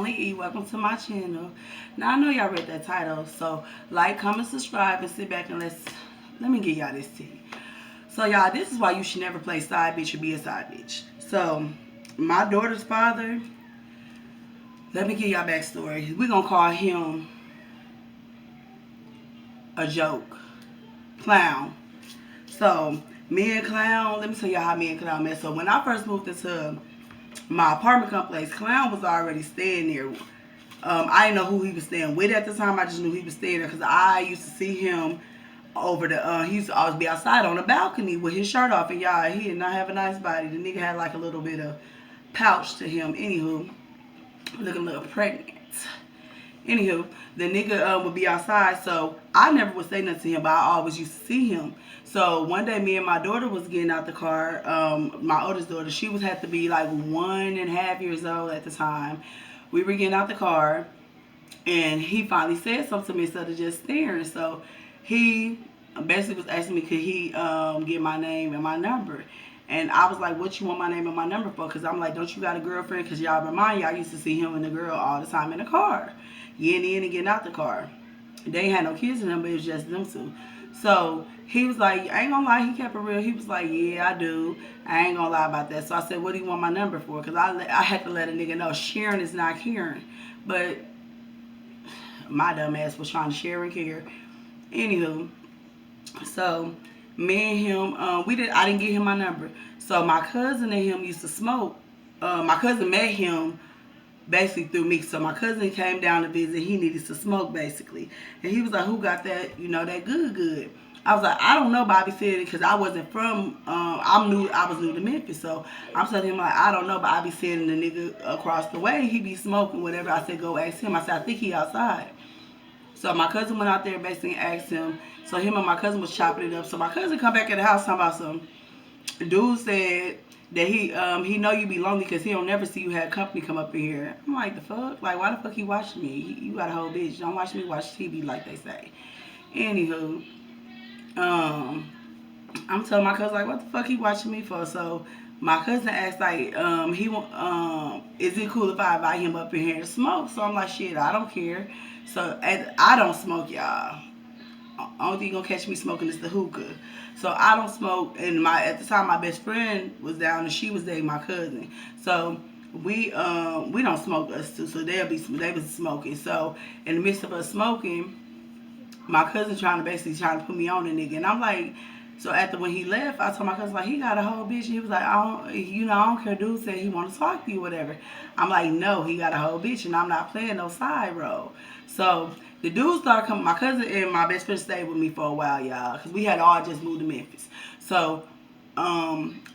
Only E. Welcome to my channel. Now I know y'all read that title, so like, comment, subscribe, and sit back and let me give y'all this tea. So y'all, this is why you should never play side bitch or be a side bitch. So my daughter's father, let me give y'all backstory. We're gonna call him a joke. Clown. So me and Clown, let me tell y'all how me and Clown met. So when I first moved into my apartment complex, Clown was already staying there. I didn't know who he was staying with at the time. I just knew he was staying there because I used to see him over the. He used to always be outside on the balcony with his shirt off, and y'all, he did not have a nice body. The nigga had like a little bit of pouch to him. Anywho, looking a little pregnant. Anywho, the nigga would be outside, so I never would say nothing to him, but I always used to see him. So one day, me and my daughter was getting out the car. My oldest daughter, she was had to be like 1.5 years old at the time. We were getting out the car, and he finally said something to me instead of just staring. So he basically was asking me, could he get my name and my number? And I was like, what you want my name and my number for? Because I'm like, don't you got a girlfriend? Because y'all remind y'all used to see him and the girl all the time in the car. Getting in and getting out the car. They ain't had no kids in them, but it was just them two. So he was like, I ain't gonna lie, he kept it real. He was like, yeah, I do. I ain't gonna lie about that. So I said, what do you want my number for? Because I had to let a nigga know sharing is not caring. But my dumb ass was trying to share and care. Anywho, so me and him, I didn't give him my number. So my cousin and him used to smoke. My cousin met him basically through me. So my cousin came down to visit. He needed to smoke basically, and he was like, "Who got that? You know, that good?" I was like, "I don't know." Bobby said it because I wasn't from. I was new to Memphis, so I'm telling him like, "I don't know." But I be seeing the nigga across the way. He be smoking whatever. I said, "Go ask him." I said, "I think he outside." So my cousin went out there basically and asked him. So him and my cousin was chopping it up. So my cousin come back at the house talking about some dude said that he know you be lonely because he don't never see you have company come up in here. I'm like, the fuck? Like, why the fuck he watching me? You got a whole bitch. Don't watch me watch TV like they say. Anywho, I'm telling my cousin like, what the fuck he watching me for? So my cousin asked like, is it cool if I invite him up in here to smoke? So I'm like, shit, I don't care. So I don't smoke, y'all. Only thing you gonna catch me smoking is the hookah. So I don't smoke, and at the time my best friend was down and she was dating my cousin. So we don't smoke us too. So they was smoking. So in the midst of us smoking, my cousin trying to put me on the nigga, and I'm like. So after when he left, I told my cousin like he got a whole bitch. And he was like, I don't care. Dude said he want to talk to you, whatever. I'm like, no, he got a whole bitch, and I'm not playing no side role. So the dude started coming. My cousin and my best friend stayed with me for a while, y'all, because we had all just moved to Memphis. So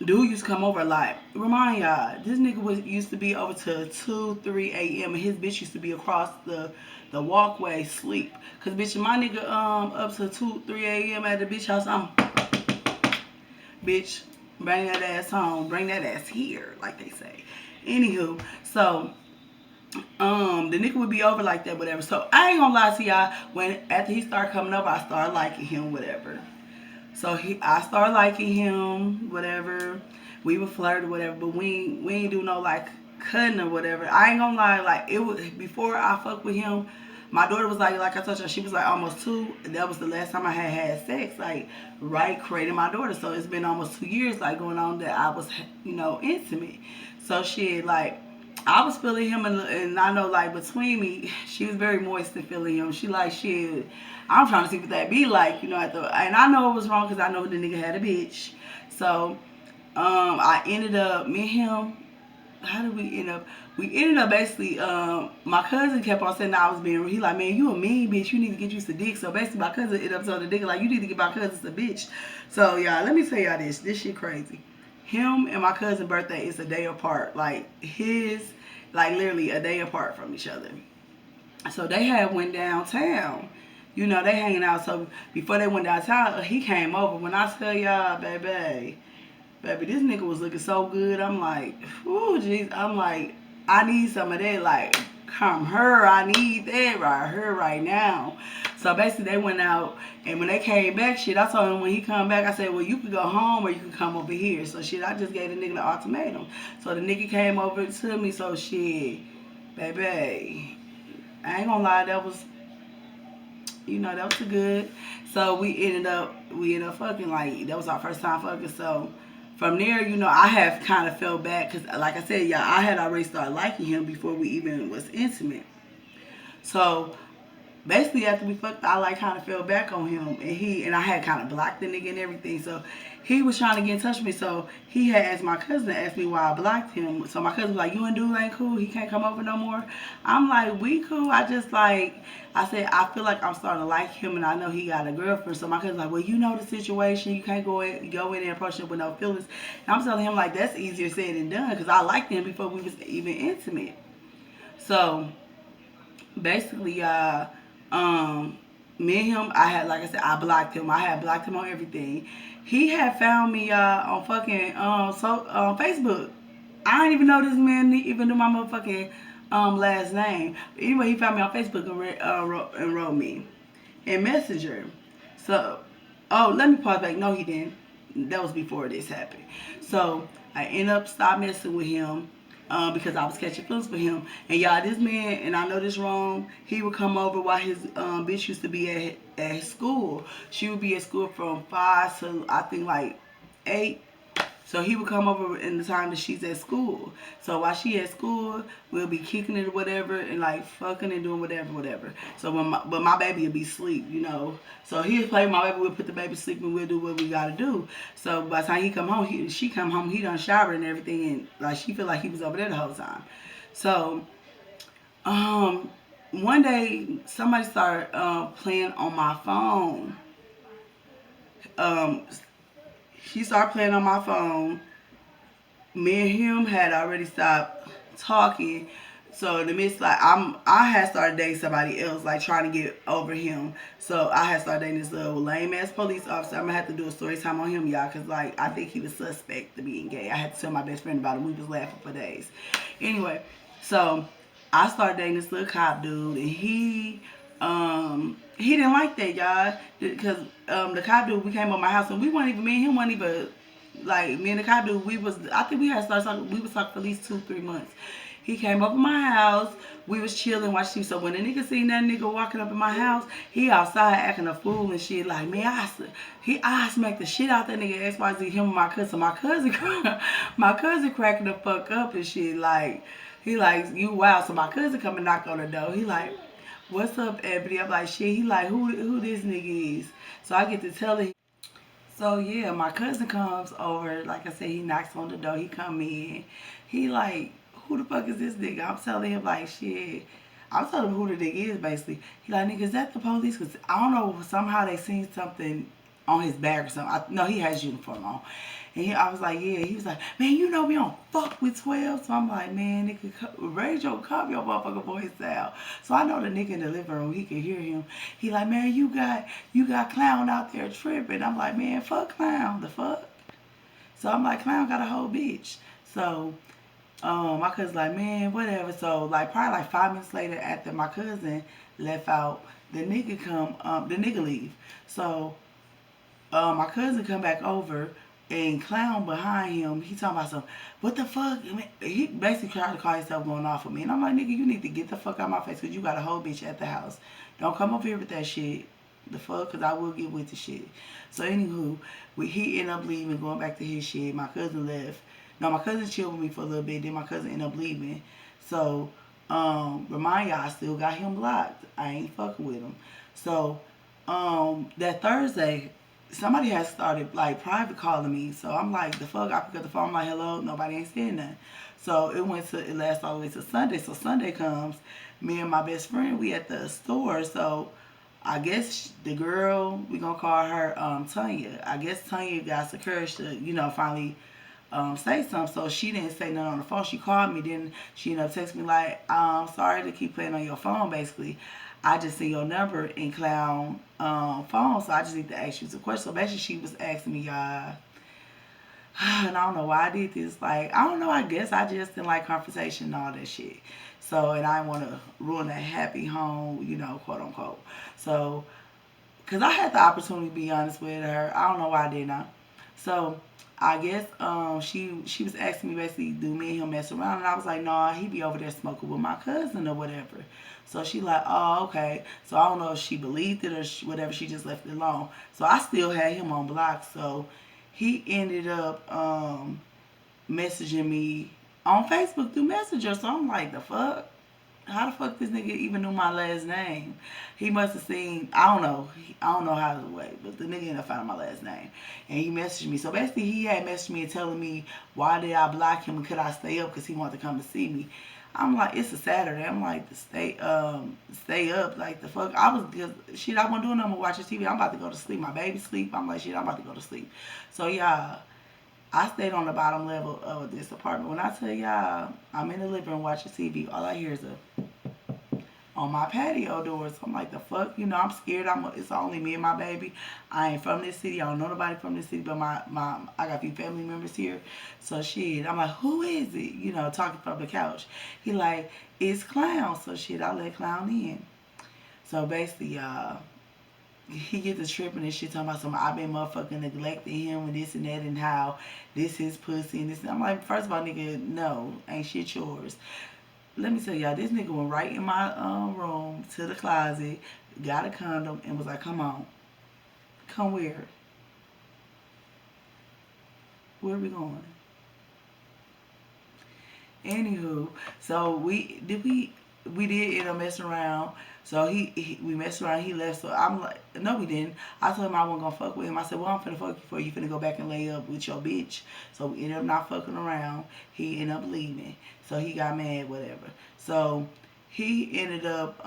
dude used to come over a lot. Remind y'all, this nigga used to be over to 2-3 a.m. and his bitch used to be across the walkway sleep. Cause bitch, my nigga up to 2-3 a.m. at the bitch house, I'm bitch, bring that ass home, bring that ass here, like they say. Anywho, so the nigga would be over like that, whatever. So I ain't gonna lie to y'all, after he started coming over, I started liking him, whatever. So I started liking him, whatever. We would flirt or whatever, but we ain't do no like cutting or whatever. I ain't gonna lie, like it was before I fucked with him. My daughter was like I told you, she was like almost 2. That was the last time I had sex, like right, creating my daughter. So it's been almost 2 years like going on that I was, intimate. So shit, like I was feeling him, and I know like between me, she was very moist in feeling him. She like shit. I'm trying to see what that be like, and I know it was wrong because I know the nigga had a bitch. So I ended up me and him. How did we end up? We ended up basically, my cousin kept on saying that I was being, he like, man, you a mean bitch, you need to get used to dick. So basically my cousin ended up telling the nigga like, you need to get my cousin a bitch. So y'all, let me tell y'all this shit crazy. Him and my cousin's birthday is a day apart, like literally a day apart from each other. So they had went downtown. They hanging out. So before they went downtown, he came over. When I tell y'all, baby, this nigga was looking so good. I'm like, ooh, jeez. I'm like, I need some of that. Like, come her, I need that right here, right now. So basically, they went out, and when they came back, shit, I told him when he come back, I said, well, you could go home or you could come over here. So shit, I just gave the nigga the ultimatum. So the nigga came over to me. So shit, baby, I ain't gonna lie, that was, that was a good. So we ended up fucking, like, that was our first time fucking. So from there, I have kind of fell back because, like I said, yeah, I had already started liking him before we even was intimate. So basically after we fucked, I like kind of fell back on him, and I had kind of blocked the nigga and everything. So he was trying to get in touch with me. So he had asked my cousin to ask me why I blocked him. So my cousin was like, "You and dude ain't cool. He can't come over no more." I'm like, "We cool. I just like." I said, "I feel like I'm starting to like him, and I know he got a girlfriend." So my cousin's like, "Well, you know the situation. You can't go in and approach him with no feelings." And I'm telling him like that's easier said than done because I liked him before we was even intimate. So basically, me and him, I had, like I said, I blocked him. I had blocked him on everything. He had found me on fucking Facebook. I didn't even know this man even knew my motherfucking last name. But anyway, he found me on Facebook and wrote me in Messenger. So, oh, let me pause back. No, he didn't. That was before this happened. So I ended up stop messing with him. Because I was catching feelings for him. And y'all, this man, and I know this wrong, he would come over while his bitch used to be at school. She would be at school from 5 to, I think, like 8. So he would come over in the time that she's at school. So while she at school, we'll be kicking it or whatever, and like fucking and doing whatever. So but my baby would be asleep. So he'll play with my baby, we'll put the baby to sleep, and we'll do what we gotta do. So by the time he come home, she come home, he done showered and everything, and like she feel like he was over there the whole time. So one day somebody started playing on my phone. Um, he started playing on my phone. Me and him had already stopped talking. So in the midst, like I had started dating somebody else, like trying to get over him. So I had started dating this little lame ass police officer. I'm gonna have to do a story time on him, y'all, cause like I think he was suspect to being gay. I had to tell my best friend about it. We was laughing for days. Anyway, so I started dating this little cop dude, and he didn't like that, y'all, because the cop dude, we came over my house, and we weren't even, me and him weren't even, like, me and the cop dude, I think we had started talking, we was talking for at least 2-3 months. He came up in my house. We was chilling, watching TV. So when the nigga seen that nigga walking up in my house, he outside acting a fool and shit. Like, man, I smacked the shit out that nigga XYZ, him and my cousin. My cousin cracking the fuck up and shit. Like, he like, you wild. So my cousin come and knock on the door. He like, what's up, Ebony? I'm like, shit. He like, who this nigga is? So I get to tell him. So yeah, my cousin comes over. Like I said, he knocks on the door. He come in. He like, who the fuck is this nigga? I'm telling him like, shit. I'm telling him who the nigga is basically. He like, nigga, is that the police? Cause I don't know. Somehow they seen something on his back or something. No, he has uniform on. And I was like, yeah. He was like, man, you know we don't fuck with 12. So I'm like, man, nigga, raise your calm your motherfucking voice down. So I know the nigga in the living room, he could hear him. He like, man, you got Clown out there tripping. I'm like, man, fuck Clown. The fuck? So I'm like, Clown got a whole bitch. So my cousin's like, man, whatever. So like probably like 5 minutes later after my cousin left out, the nigga leave. So my cousin come back over and Clown behind him, he talking about some, what the fuck? He basically tried to call himself going off with me. And I'm like, nigga, you need to get the fuck out of my face because you got a whole bitch at the house. Don't come up here with that shit. The fuck? Because I will get with the shit. So anywho, he ended up leaving, going back to his shit. My cousin left. No, my cousin chilled with me for a little bit. Then my cousin ended up leaving. So, remind y'all, I still got him blocked. I ain't fucking with him. So, that Thursday, somebody had started like private calling me. So I'm like, the fuck? I pick up the phone. I'm like, hello. Nobody ain't saying nothing. So it lasted all the way to Sunday. So Sunday comes, me and my best friend, we at the store. So I guess the girl, we gonna call her Tanya. I guess Tanya got the courage to, finally say something. So she didn't say nothing on the phone. She called me. Then she texted me like, sorry to keep playing on your phone, basically. I just see your number in Clown phone, so I just need to ask you some questions. So basically she was asking me, and I don't know why I did this. Like, I don't know, I guess I just didn't like confrontation and all that shit. So, and I want to ruin a happy home, quote unquote. So, because I had the opportunity to be honest with her. I don't know why I did not. So, I guess she was asking me basically, do me and him mess around, and I was like, nah, he be over there smoking with my cousin or whatever. So she like, oh, okay. So I don't know if she believed it or whatever. She just left it alone. So I still had him on block. So he ended up messaging me on Facebook through Messenger. So I'm like, the fuck? How the fuck this nigga even knew my last name? He must have seen, I don't know. I don't know how to way, but the nigga ended up finding my last name. And he messaged me. So basically he had messaged me and telling me why did I block him and could I stay up because he wanted to come to see me. I'm like, it's a Saturday. I'm like, stay up. Like, the fuck? I was just, shit, I wasn't doing nothing but watching TV. I'm about to go to sleep. My baby sleep. I'm like, shit, I'm about to go to sleep. So, yeah, I stayed on the bottom level of this apartment. When I tell y'all, I'm in the living room watching TV. All I hear is a on my patio doors. So I'm like, the fuck? You know, I'm scared. It's only me and my baby. I ain't from this city. I don't know nobody from this city, but I got a few family members here. So shit, I'm like, who is it? You know, talking from the couch. He like, it's Clown. So shit, I let Clown in. So basically, he get to tripping and shit talking about some I've been motherfucking neglecting him and this and that and how this his pussy and this. I'm like, first of all, nigga, no, ain't shit yours. Let me tell y'all, this nigga went right in my room to the closet, got a condom, and was like, come on. Come where? Where are we going? Anywho, so we did end up messing around. So we messed around. He left. So I'm like, no, we didn't. I told him I wasn't gonna fuck with him. I said, well, I'm finna fuck you for you finna go back and lay up with your bitch. So we ended up not fucking around. He ended up leaving. So he got mad, whatever. So he ended up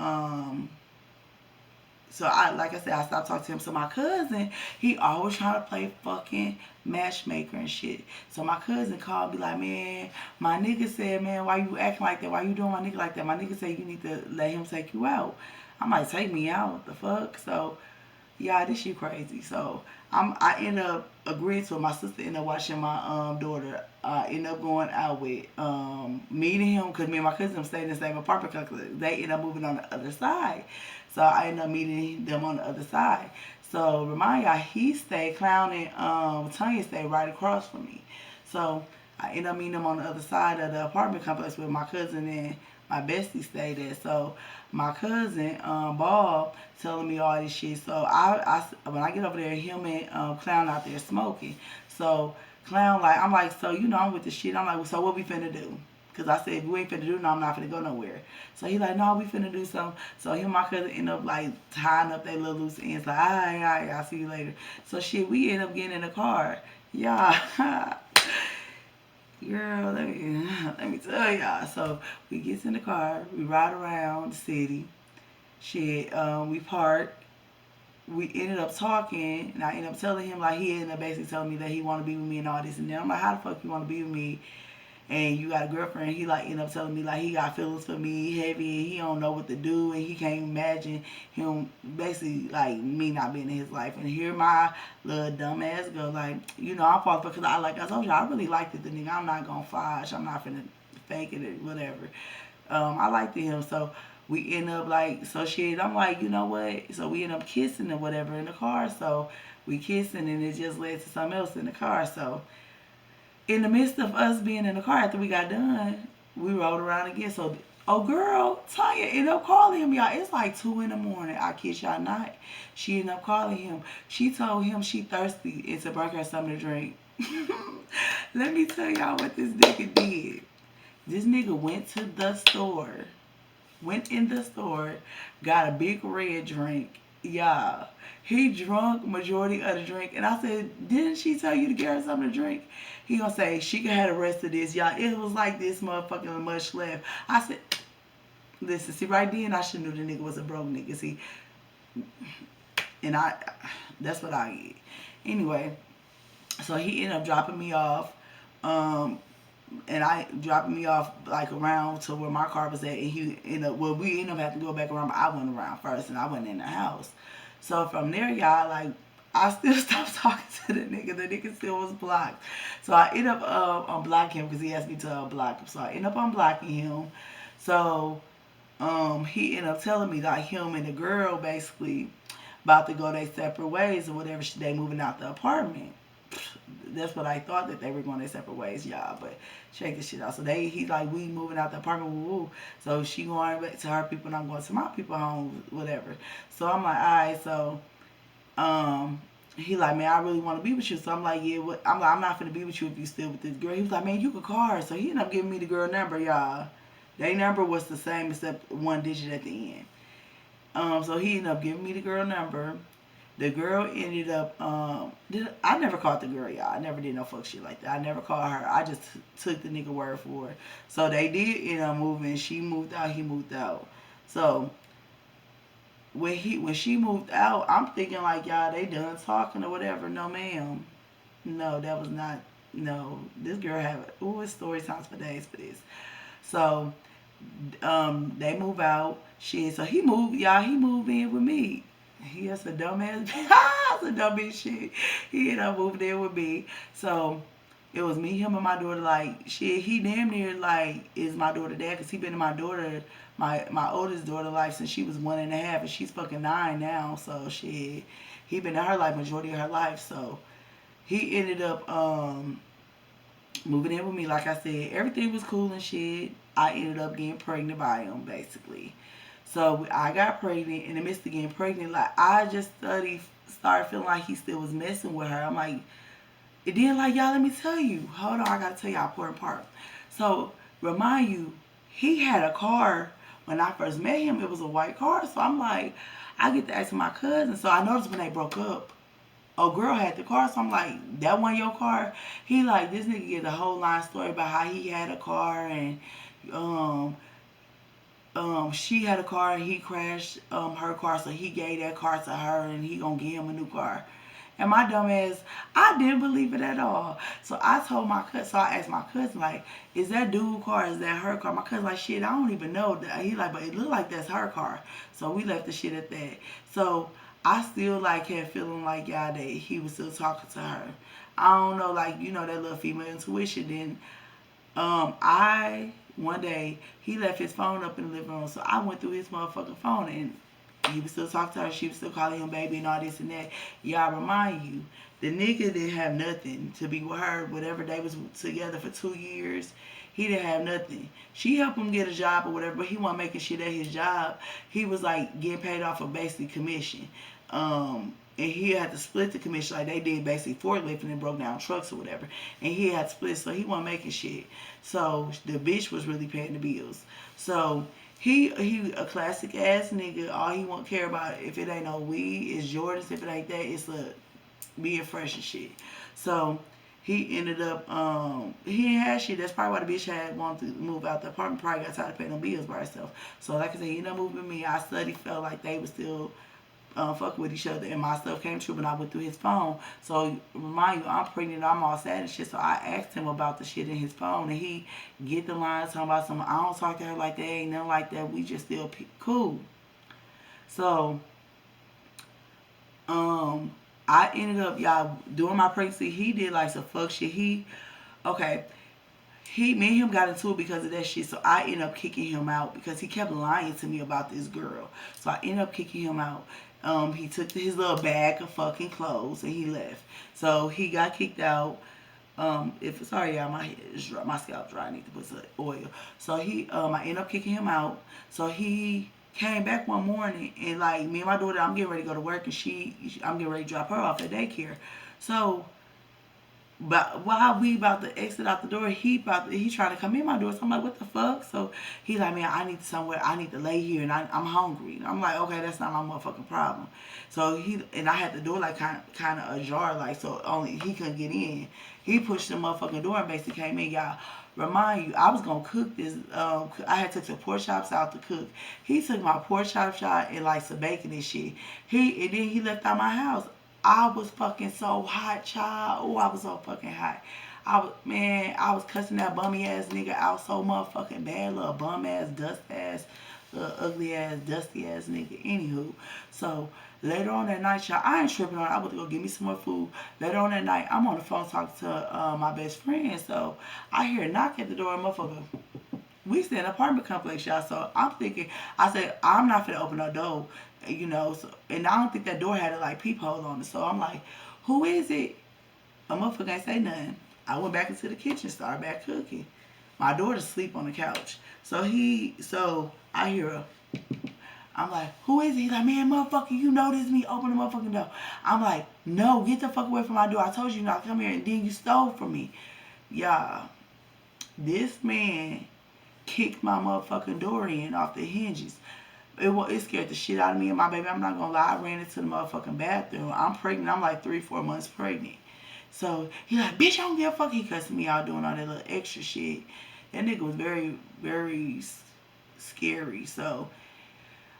so like I said, I stopped talking to him. So my cousin, he always trying to play fucking matchmaker and shit. So my cousin called, be like, man, my nigga said, man, why you acting like that? Why you doing my nigga like that? My nigga said you need to let him take you out. I'm like, take me out? What the fuck? So yeah, this shit crazy. So I end up agreeing to it. My sister ended up watching my daughter. I end up going out with meeting him because me and my cousin stayed in the same apartment because they end up moving on the other side. So I ended up meeting them on the other side. So remind y'all, he stayed Clown and Tanya stayed right across from me. So I ended up meeting them on the other side of the apartment complex where my cousin and my bestie stayed at. So my cousin, Bob, telling me all this shit. So when I get over there, him and Clown out there smoking. So Clown like, I'm like, so you know I'm with the shit. I'm like, well, so what we finna do? Because I said, if we ain't finna do, no, I'm not finna go nowhere. So he like, no, we finna do something. So him and my cousin end up like tying up their little loose ends. Like, all right, I'll see you later. So shit, we end up getting in the car. Yeah. Girl, let me tell y'all. So we gets in the car, we ride around the city. Shit, we park. We ended up talking, and I ended up telling him like he ended up basically telling me that he want to be with me and all this and then I'm like, how the fuck you want to be with me? And you got a girlfriend. He like ended up telling me like he got feelings for me heavy and he don't know what to do and he can't imagine him basically like me not being in his life. And here my little dumb ass go like, you know, I'm falling because I told you I really liked it the nigga. I'm not gonna flash. I'm not finna fake it or whatever. I liked him, so we end up like, so shit, I'm like, you know what? So we end up kissing or whatever in the car. So we kissing and it just led to something else in the car. So in the midst of us being in the car after we got done, we rode around again. So, oh girl, Tanya ended up calling him, y'all. It's like 2 in the morning. I kid y'all not. She ended up calling him. She told him she thirsty and to bring her something to drink. Let me tell y'all what this nigga did. This nigga went to the store. Went in the store, got a big red drink. Yeah. He drunk majority of the drink. And I said, didn't she tell you to get her something to drink? He gonna say, she can have the rest of this. Y'all, it was like this motherfucking much left. I said, listen, see, right then I should knew the nigga was a broke nigga. See, and that's what I get. Anyway, so he ended up dropping me off. And I dropping me off like around to where my car was at, and he ended up, well, we ended up having to go back around, but I went around first, and I went in the house. So from there, y'all, like, I still stopped talking to the nigga. The nigga still was blocked. So I ended up unblocking him because he asked me to unblock him. So I ended up unblocking him. So he ended up telling me that him and the girl basically about to go their separate ways or whatever. They moving out the apartment. that's what I thought, that they were going their separate ways, y'all. But check this shit out. So he's like, we moving out the apartment, woo woo. So she going back to her people and I'm going to my people home, whatever. So I'm like, all right. So um, he like, man, I really want to be with you. So I'm like, yeah, what? I'm like, I'm not gonna be with you if you still with this girl. He was like, man, you could call her. So he ended up giving me the girl number, y'all. Their number was the same except one digit at the end. So he ended up giving me the girl number. The girl ended up, I never called the girl, y'all. I never did no fuck shit like that. I never called her. I just took the nigga word for it. So they did end up moving. She moved out, he moved out. So when she moved out, I'm thinking like, y'all, they done talking or whatever. No, ma'am. No, that was not. No, this girl have. Ooh, it's story times for days for this. So they move out. Shit. So he moved, y'all. He moved in with me. He is a dumbass. That's a dumb bitch shit. He ended up moving in with me. So it was me, him, and my daughter. Like shit, he damn near like is my daughter dad, cause he been in my daughter, my oldest daughter life since she was 1.5, and she's fucking 9 now. So shit, he been in her life majority of her life. So he ended up moving in with me. Like I said, everything was cool and shit. I ended up getting pregnant by him, basically. So I got pregnant. In the midst of getting pregnant, like I just started feeling like he still was messing with her. I'm like, and then like y'all, let me tell you. Hold on, I gotta tell y'all an important part. So remind you, he had a car when I first met him. It was a white car. So I'm like, I get to ask my cousin. So I noticed when they broke up, a girl had the car. So I'm like, that wasn't your car? He like, this nigga get a whole line story about how he had a car and um she had a car and he crashed her car, so he gave that car to her and he gonna give him a new car. And my dumb ass, I didn't believe it at all. So I told my cousin, so I asked my cousin, like, is that dude car, is that her car? My cousin like, shit, I don't even know that. He like, but it looked like that's her car. So we left the shit at that. So I still like had feeling like, y'all, that he was still talking to her. I don't know, like, you know, that little female intuition. Then I one day he left his phone up in the living room, so I went through his motherfucking phone and he was still talking to her. She was still calling him baby and all this and that. Y'all, remind you, the nigga didn't have nothing to be with her. Whatever, they was together for 2 years. He didn't have nothing. She helped him get a job or whatever, but he wasn't making shit at his job. He was like getting paid off of basically commission. And he had to split the commission like they did basically forklifting and broke down trucks or whatever. And he had to split, so he wasn't making shit. So the bitch was really paying the bills. So he a classic ass nigga. All he won't care about, if it ain't no weed, is Jordans. If it ain't that, it's being fresh and shit. So he ended up he ain't had shit. That's probably why the bitch had wanted to move out the apartment. Probably got tired of paying them bills by herself. So like I said, he ended up moving with me. I studied, felt like they was still fucking with each other, and my stuff came true when I went through his phone. So remind you, I'm pregnant, I'm all sad and shit. So I asked him about the shit in his phone, and he get the lines talking about some, I don't talk to her like that, ain't nothing like that. We just still cool. So I ended up, y'all, during my pregnancy, he did like some fuck shit. Okay, me and him got into it because of that shit. So I ended up kicking him out because he kept lying to me about this girl. So I ended up kicking him out. He took his little bag of fucking clothes and he left. So he got kicked out. If sorry y'all, my head is dry, my scalp dry. I need to put some oil. So I ended up kicking him out. So he came back one morning and like me and my daughter, I'm getting ready to go to work and I'm getting ready to drop her off at daycare. So but while we about to exit out the door, he trying to come in my door. So I'm like, what the fuck? So he's like, man, I need somewhere. I need to lay here, and I'm hungry. And I'm like, okay, that's not my motherfucking problem. So I had the door like kind of ajar, like so only he couldn't get in. He pushed the motherfucking door and basically came in. Y'all, remind you, I was gonna cook this. I had took some pork chops out to cook. He took my pork chops out and like some bacon and shit. And then he left out my house. I was fucking so hot, child. Oh, I was so fucking hot. I was cussing that bummy ass nigga out so motherfucking bad. Little bum ass, dust ass, little ugly ass, dusty ass nigga. Anywho, so later on that night, y'all, I ain't tripping on it. I went to go get me some more food. Later on that night, I'm on the phone talking to my best friend. So I hear a knock at the door, motherfucker. We stay in an apartment complex, y'all. So I'm thinking, I said, I'm not finna open no door, you know. So, and I don't think that door had a like peephole on it. So I'm like, who is it? A motherfucker ain't say nothing. I went back into the kitchen, started back cooking. My daughter's asleep on the couch. So I hear her. I'm like, who is he? He's like, man, motherfucker, you know this me. Open the motherfucking door. I'm like, no, get the fuck away from my door. I told you not to come here, and then you stole from me. Y'all, this man kicked my motherfucking door in off the hinges. It scared the shit out of me and my baby. I'm not gonna lie. I ran into the motherfucking bathroom. I'm pregnant. I'm like 3-4 months pregnant. So he like, bitch, I don't give a fuck. He cussing me out doing all that little extra shit. That nigga was very, very scary. So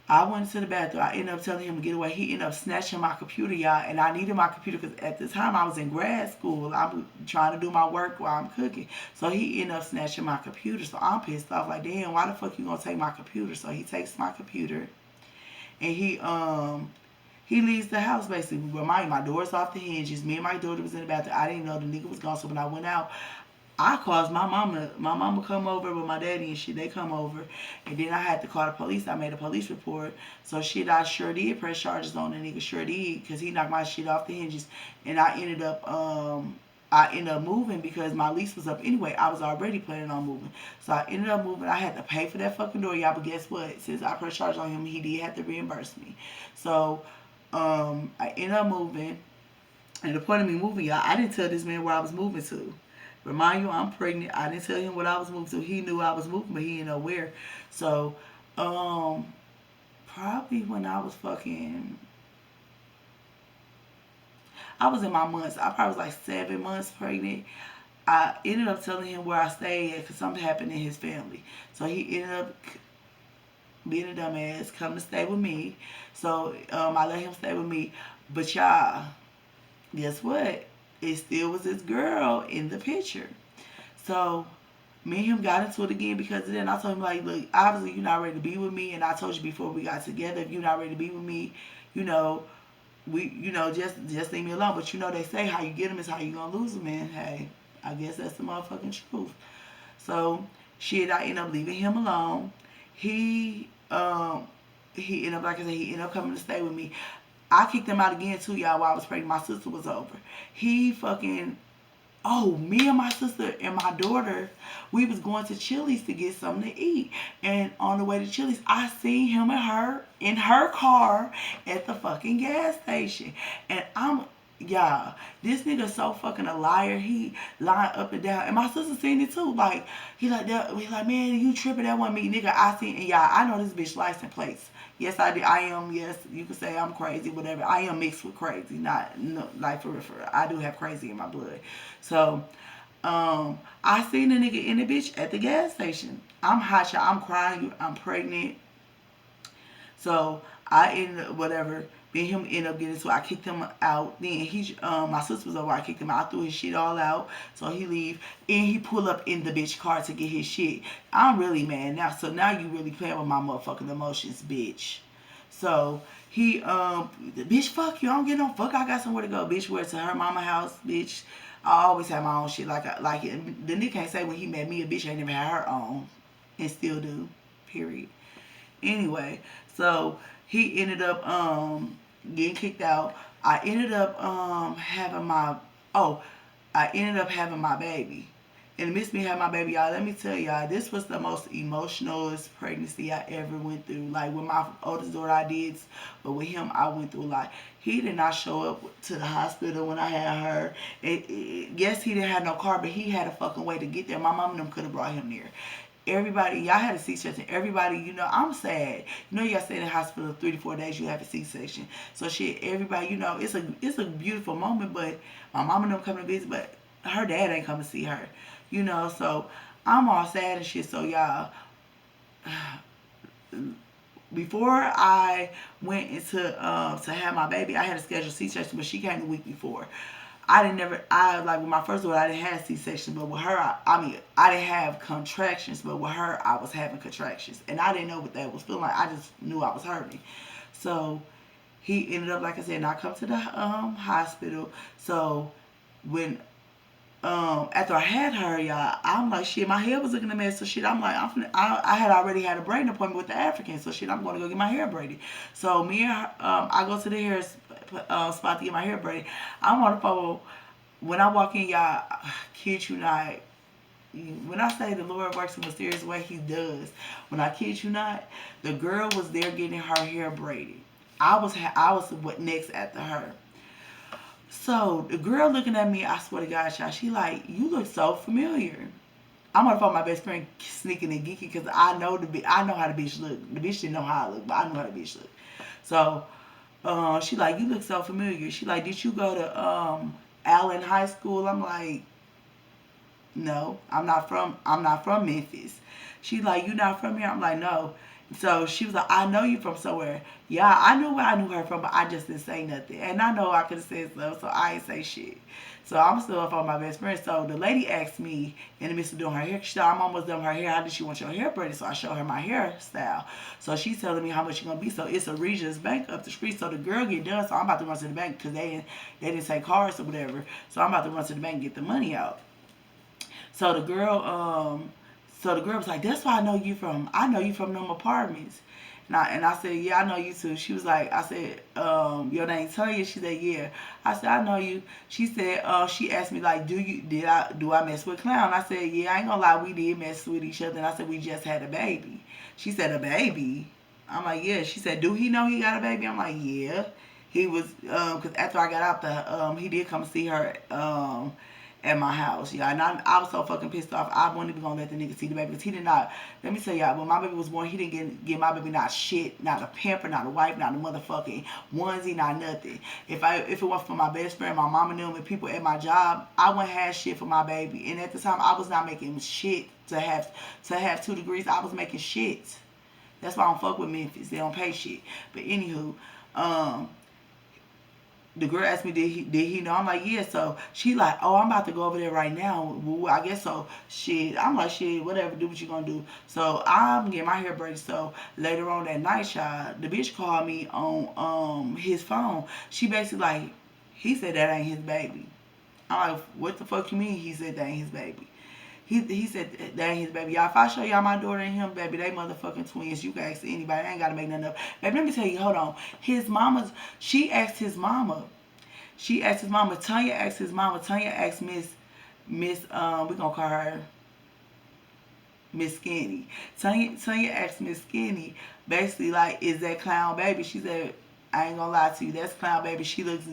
I went to the bathroom. I ended up telling him to get away. He ended up snatching my computer, y'all. And I needed my computer because at the time I was in grad school. I was trying to do my work while I'm cooking. So he ended up snatching my computer. So I'm pissed off. Like, damn, why the fuck you gonna take my computer? So he takes my computer. And he leaves the house basically. Remind me, my door's off the hinges. Me and my daughter was in the bathroom. I didn't know the nigga was gone. So when I went out, I caused my mama. My mama come over with my daddy and shit. They come over, and then I had to call the police. I made a police report. So shit, I sure did press charges on the nigga. Sure did, cause he knocked my shit off the hinges, and I ended up moving because my lease was up anyway. I was already planning on moving, so I ended up moving. I had to pay for that fucking door, y'all. But guess what? Since I pressed charges on him, he did have to reimburse me. So I ended up moving. And the point of me moving, y'all, I didn't tell this man where I was moving to. Remind you, I'm pregnant. I didn't tell him what I was moving to. He knew I was moving, but he didn't know where. So, probably when I was I was in my months. I probably was like 7 months pregnant. I ended up telling him where I stayed at because something happened in his family. So he ended up being a dumbass, come to stay with me. So I let him stay with me. But y'all, guess what? It still was this girl in the picture. So me and him got into it again because of that. And I told him, like, look, obviously you're not ready to be with me. And I told you before we got together, if you're not ready to be with me, just leave me alone. But they say how you get them is how you gonna lose them. And hey, I guess that's the motherfucking truth. So shit, I ended up leaving him alone. He ended up, like I said, he ended up coming to stay with me. I kicked him out again too, y'all, while I was pregnant. My sister was over. Me and my sister and my daughter, we was going to Chili's to get something to eat. And on the way to Chili's, I seen him and her in her car at the fucking gas station. And this nigga so fucking a liar. He lying up and down. And my sister seen it too. Like, he like, man, you tripping, that one me, nigga. I seen, and I know this bitch license plates. Yes, I did. I am, yes, you can say I'm crazy, whatever. I am mixed with crazy. Like, for real. I do have crazy in my blood. So, I seen the nigga in the bitch at the gas station. I'm hot, y'all. I'm crying. I'm pregnant. So, I ended up, whatever. Me and him ended up getting, so I kicked him out. Then my sister was over. I kicked him out. I threw his shit all out. So he leave. And he pull up in the bitch car to get his shit. I'm really mad now. So now you really playing with my motherfucking emotions, bitch. So he, bitch, fuck you. I don't get no fuck. I got somewhere to go. Bitch, where to her mama house, bitch. I always have my own shit. The nigga can't say when he met me, a bitch ain't never had her own. And still do. Period. Anyway, so he ended up getting kicked out. I ended up having my baby. In the midst of me having my baby, y'all, let me tell y'all, this was the most emotionalist pregnancy I ever went through. Like, with my oldest daughter, I did, but with him, I went through a lot. He did not show up to the hospital when I had her. Yes, he didn't have no car, but he had a fucking way to get there. My mom and them could have brought him there. Everybody, y'all had a C-section. Everybody, I'm sad. Y'all stay in the hospital 3 to 4 days, you have a C-section. So shit, everybody, it's a beautiful moment, but my mom and them coming to visit, but her dad ain't come to see her. So I'm all sad and shit. So y'all, before I went into to have my baby, I had a scheduled C-section, but she came the week before. With my first daughter, I didn't have C-section, but with her, I didn't have contractions, but with her, I was having contractions. And I didn't know what that was feeling like. I just knew I was hurting. So he ended up, like I said, not come to the hospital. So when after I had her, y'all, I'm like, shit, my hair was looking a mess. So shit, I'm like, I had already had a braiding appointment with the African. So shit, I'm going to go get my hair braided. So me and her, I go to the hair spot to get my hair braided. I'm on the phone when I walk in, y'all, kid you not, when I say the Lord works in a mysterious way, He does. When I kid you not, the girl was there getting her hair braided. I was what next after her. So the girl looking at me, I swear to God, y'all, she like, you look so familiar. I'm on the phone with my best friend sneaking and geeking because I know how the bitch look. The bitch didn't know how I look, but I know how the bitch look. So she like, you look so familiar. She like, did you go to Allen High School? I'm like, no, I'm not from Memphis. She's like, you not from here? I'm like, no. So she was like, I know you from somewhere. Yeah, I knew where I knew her from, but I just didn't say nothing. And I know I could have said stuff, so I ain't say shit. So I'm still up on my best friend. So the lady asked me in the midst of doing her hair, she said, I'm almost done with her hair. How did she want your hair braided? So I showed her my hairstyle. So she's telling me how much it's gonna be. So it's a Regis Bank up the street. So the girl get done. So I'm about to run to the bank because they didn't take cards or whatever. So I'm about to run to the bank and get the money out. So the girl was like, "That's why I know you from. I know you from them apartments." And I said, "Yeah, I know you too." She was like, "I said, your name Tanya?" She said, "Yeah." I said, "I know you." She said, she asked me like, do I mess with Clown?" I said, "Yeah, I ain't gonna lie, we did mess with each other." And I said, "We just had a baby." She said, "A baby?" I'm like, "Yeah." She said, "Do he know he got a baby?" I'm like, "Yeah." He was, cause after I got out he did come see her, at my house, yeah. And I was so fucking pissed off. I wasn't even gonna let the nigga see the baby because he did not. Let me tell y'all, when my baby was born, he didn't give my baby not shit, not a pamper, not a wipe, not a motherfucking onesie, not nothing. If it wasn't for my best friend, my mom and them, and people at my job, I wouldn't have shit for my baby. And at the time, I was not making shit to have 2 degrees. I was making shit. That's why I don't fuck with Memphis. They don't pay shit. But anywho, um, the girl asked me, did he know? I'm like, yeah. So she like, oh, I'm about to go over there right now. Well, I guess so. Shit, I'm like, shit, whatever. Do what you gonna do. So I'm getting my hair braided. So later on that night, y'all, the bitch called me on his phone. She basically like, he said that ain't his baby. I'm like, what the fuck you mean? He said that ain't his baby. He said that ain't his baby. Y'all, if I show y'all my daughter and him, baby, they motherfucking twins. You can ask anybody. I ain't gotta make nothing up. Baby, let me tell you, hold on. She asked his mama. She asked his mama. Tanya asked his mama. Tanya asked we gonna call her Miss Skinny. Tanya asked Miss Skinny, basically like, is that Clown baby? She said, I ain't gonna lie to you, that's Clown baby. She looks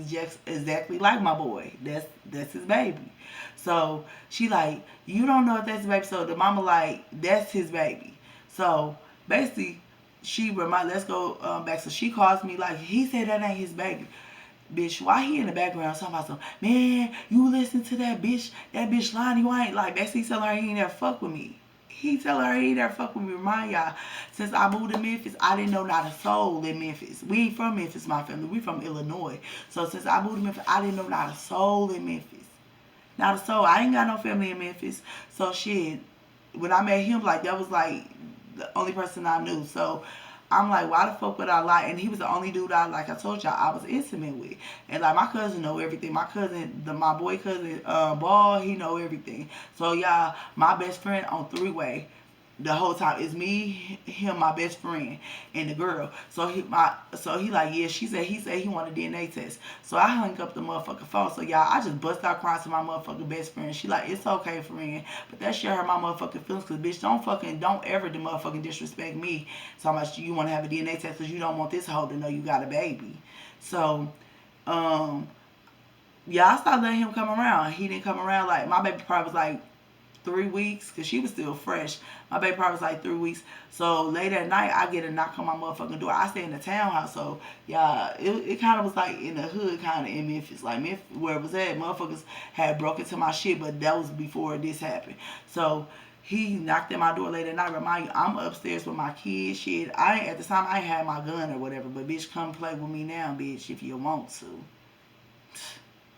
exactly like my boy. That's his baby. So she like, you don't know if that's his baby. So the mama like, that's his baby. So basically, let's go back. So she calls me like, he said that ain't his baby. Bitch, why he in the background talking about some, man, you listen to that bitch lying, you ain't like, basically telling her he ain't never fuck with me. He tell her he ain't never fuck with me. Remind y'all, since I moved to Memphis, I didn't know not a soul in Memphis. We ain't from Memphis, my family. We from Illinois. So since I moved to Memphis, I didn't know not a soul in Memphis. Not a soul. I ain't got no family in Memphis. So shit, when I met him, like, that was like the only person I knew. So I'm like, why the fuck would I lie? And he was the only dude like I told y'all, I was intimate with. And like, my cousin know everything. My boy cousin, Ball, he know everything. So y'all, my best friend on three-way the whole time is me, him, my best friend, and the girl. So he like, yeah. He said he wanted a DNA test. So I hung up the motherfucking phone. So y'all, I just bust out crying to my motherfucking best friend. She like, it's okay, friend, but that shit hurt my motherfucking feelings. Cause bitch, don't ever the motherfucking disrespect me so much. You want to have a DNA test because you don't want this hoe to know you got a baby. So, yeah, I started letting him come around. He didn't come around. Like, my baby probably was like 3 weeks because she was still fresh. My baby probably was like 3 weeks. So late at night, I get a knock on my motherfucking door. I stay in the townhouse, so yeah, it kind of was like in the hood, kind of in Memphis, like Memphis, where it was at. Motherfuckers had broke into my shit, but that was before this happened. So he knocked at my door late at night. Remind you, I'm upstairs with my kids. Shit, at the time I ain't had my gun or whatever, but bitch, come play with me now, bitch, if you want to.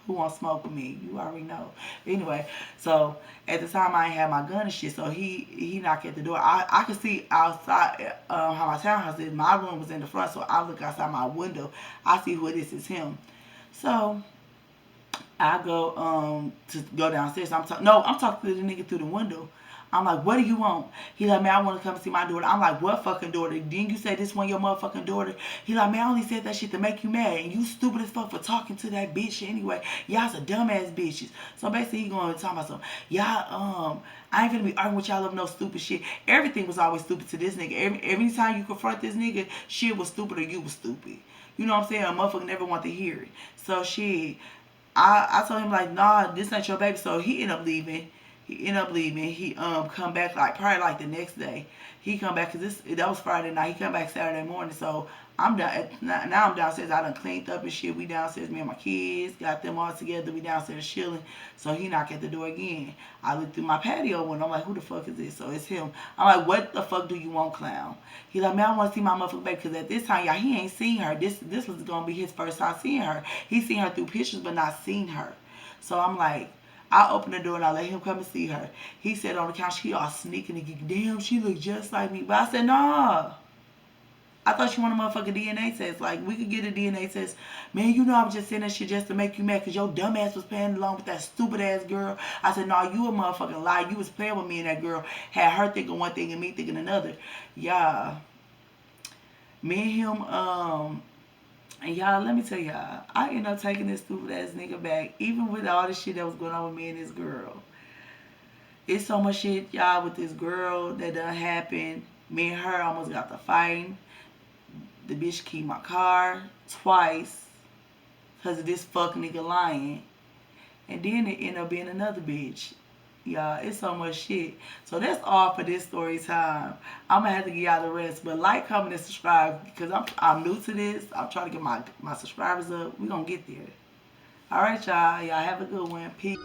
Who wants to smoke with me? You already know. Anyway, so at the time I ain't had my gun and shit, so he knocked at the door. I could see outside how my townhouse is. My room was in the front, so I look outside my window. I see who it is. It's him. So I go to go downstairs. I'm talking to the nigga through the window. I'm like, what do you want? He like, man, I want to come see my daughter. I'm like, what fucking daughter? Didn't you say this one your motherfucking daughter? He like, man, I only said that shit to make you mad. And you stupid as fuck for talking to that bitch anyway. Y'all's a dumbass bitches. So basically he going to talk about something. Y'all, I ain't gonna be arguing with y'all over no stupid shit. Everything was always stupid to this nigga. Every time you confront this nigga, shit was stupid or you was stupid. You know what I'm saying? A motherfucker never want to hear it. So shit, I told him like, nah, this ain't your baby. So he ended up leaving. He come back like probably like the next day. He come back because that was Friday night. He come back Saturday morning. So I'm down now. I'm downstairs. I done cleaned up and shit. We downstairs. Me and my kids got them all together. We downstairs chilling. So he knocked at the door again. I looked through my patio window. I'm like, who the fuck is this? So it's him. I'm like, what the fuck do you want, clown? He like, man, I want to see my motherfucking baby because at this time, y'all, he ain't seen her. This was gonna be his first time seeing her. He seen her through pictures, but not seen her. So I'm like, I opened the door and I let him come and see her. He said on the couch, he all sneaking and geeking. Damn, she look just like me. But I said, nah. I thought you want a motherfucking DNA test. Like, we could get a DNA test. Man, you know I'm just saying that shit just to make you mad because your dumb ass was playing along with that stupid ass girl. I said, nah, you a motherfucking lie. You was playing with me and that girl. Had her thinking one thing and me thinking another. Yeah. Me and him, and y'all, let me tell y'all, I ended up taking this stupid ass nigga back, even with all the shit that was going on with me and this girl. It's so much shit, y'all, with this girl that done happened. Me and her almost got to fighting. The bitch keyed my car twice because of this fuck nigga lying. And then it ended up being another bitch. Y'all, it's so much shit. So that's all for this story time. I'm gonna have to give y'all the rest. But like, comment, and subscribe because I'm new to this. I'm trying to get my subscribers up. We gonna get there. All right, y'all. Y'all have a good one. Peace.